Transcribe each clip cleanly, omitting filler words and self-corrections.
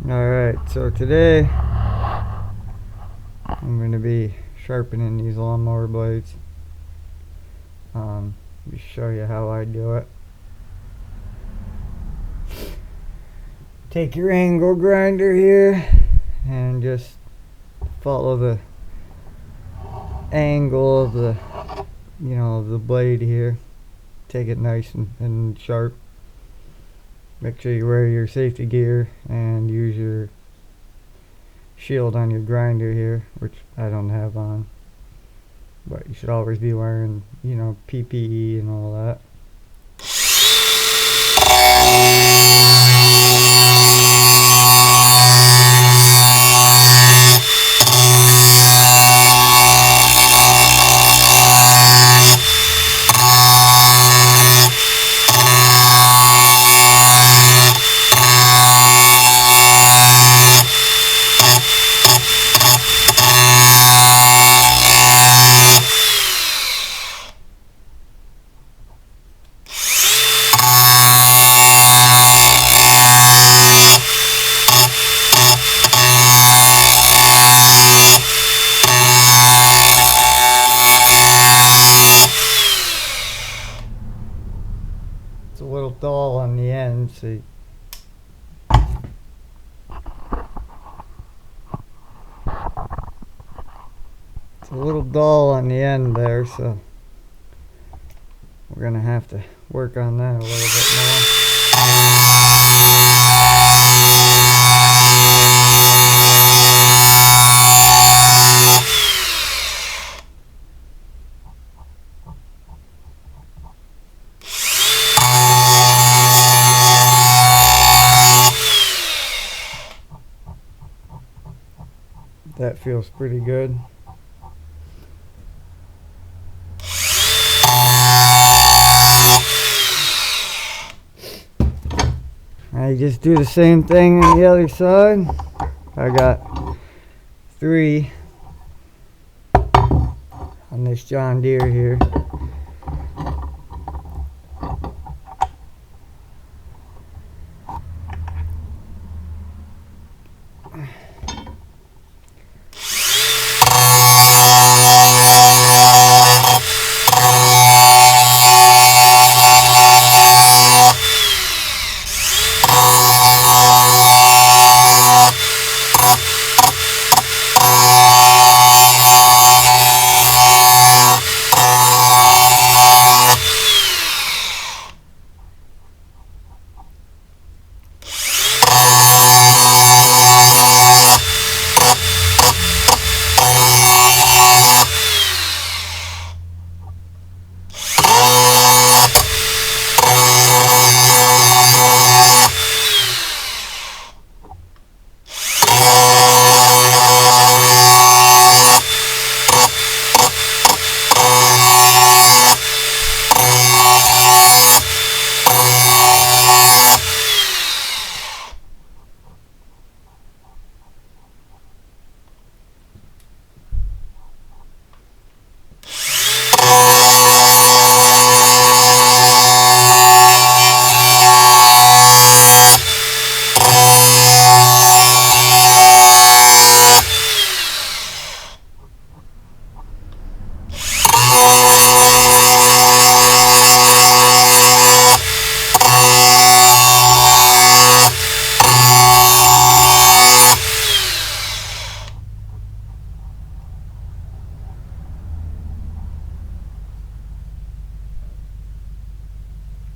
Alright, so today I'm going to be sharpening these lawnmower blades. Just show you how I do it. Take your angle grinder here and just follow the angle of the the blade here. Take it nice and sharp. Make sure you wear your safety gear and use your shield on your grinder here, which I don't have on, but you should always be wearing PPE and all that. It's a little dull on the end, see. It's a little dull on the end there, so we're gonna have to work on that a little bit more. That feels pretty good. I just do the same thing on the other side. I got 3 on this John Deere here.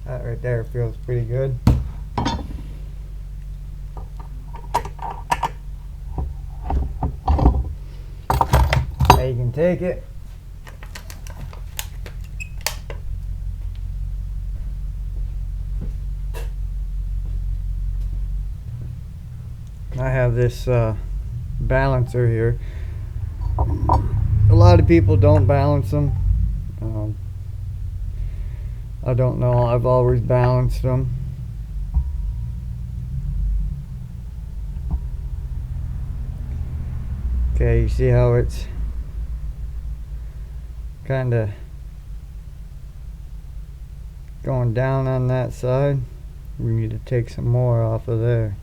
That right there feels pretty good. Now you can take it. I have this balancer here. A lot of people don't balance them. I don't know, I've always balanced them. Okay, you see how it's kinda going down on that side? We need to take some more off of there.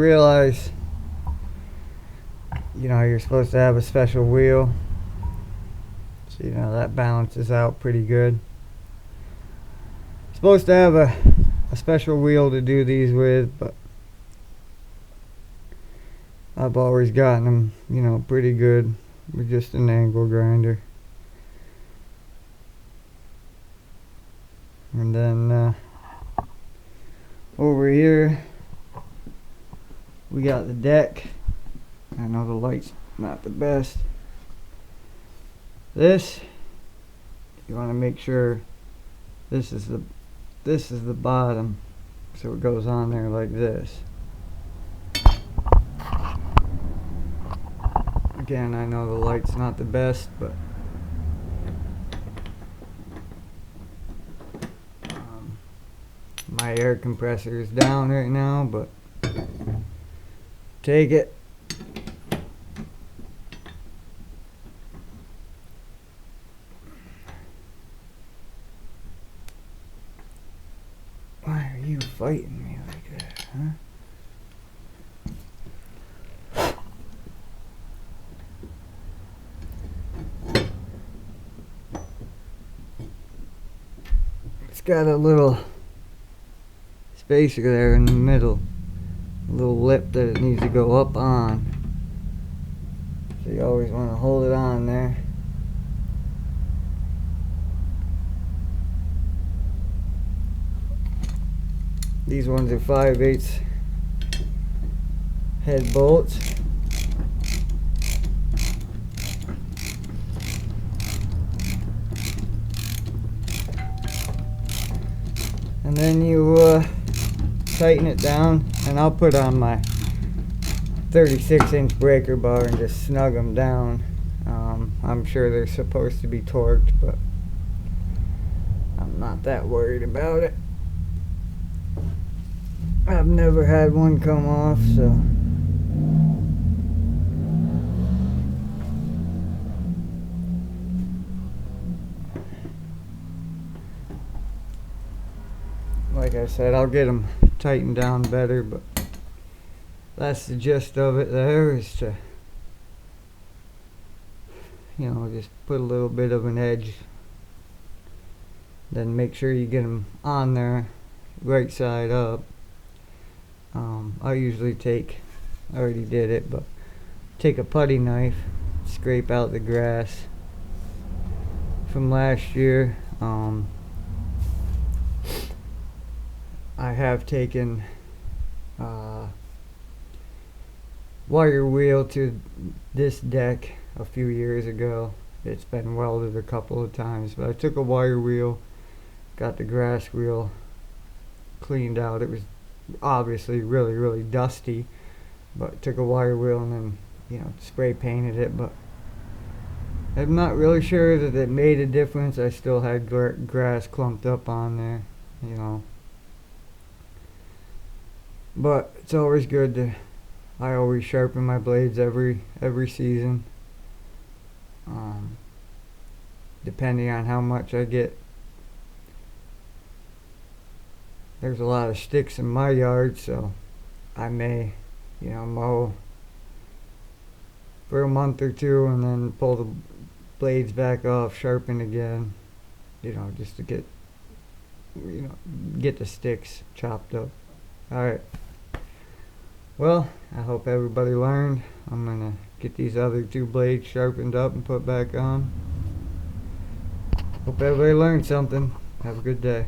realize, you're supposed to have a special wheel, so that balances out pretty good. Supposed to have a special wheel to do these with, but I've always gotten them, pretty good with just an angle grinder. And then over here we got the deck. I know the light's not the best. This, you want to make sure this is the bottom, so it goes on there like this. Again, I know the light's not the best, but my air compressor is down right now, but take it. Why are you fighting me like that, huh? It's got a little spacer there in the middle, a little lip that it needs to go up on, so you always want to hold it on there. These ones are 5/8 head bolts. And then you tighten it down, and I'll put on my 36-inch breaker bar and just snug them down. I'm sure they're supposed to be torqued, but I'm not that worried about it. I've never had one come off, so like I said, I'll get them tightened down better, but that's the gist of it there, is to just put a little bit of an edge, then make sure you get them on there right side up. I usually I already did it, but take a putty knife, scrape out the grass from last year. I have taken wire wheel to this deck a few years ago. It's been welded a couple of times, but I took a wire wheel, got the grass wheel cleaned out. It was obviously really, really dusty, but took a wire wheel and then spray painted it. But I'm not really sure that it made a difference. I still had grass clumped up on there, but it's always good to I always sharpen my blades every season, depending on how much I get. There's a lot of sticks in my yard, so I may, mow for a month or two and then pull the blades back off, sharpen again, just to get the sticks chopped up. Alright. Well, I hope everybody learned. I'm gonna get these other two blades sharpened up and put back on. Hope everybody learned something. Have a good day.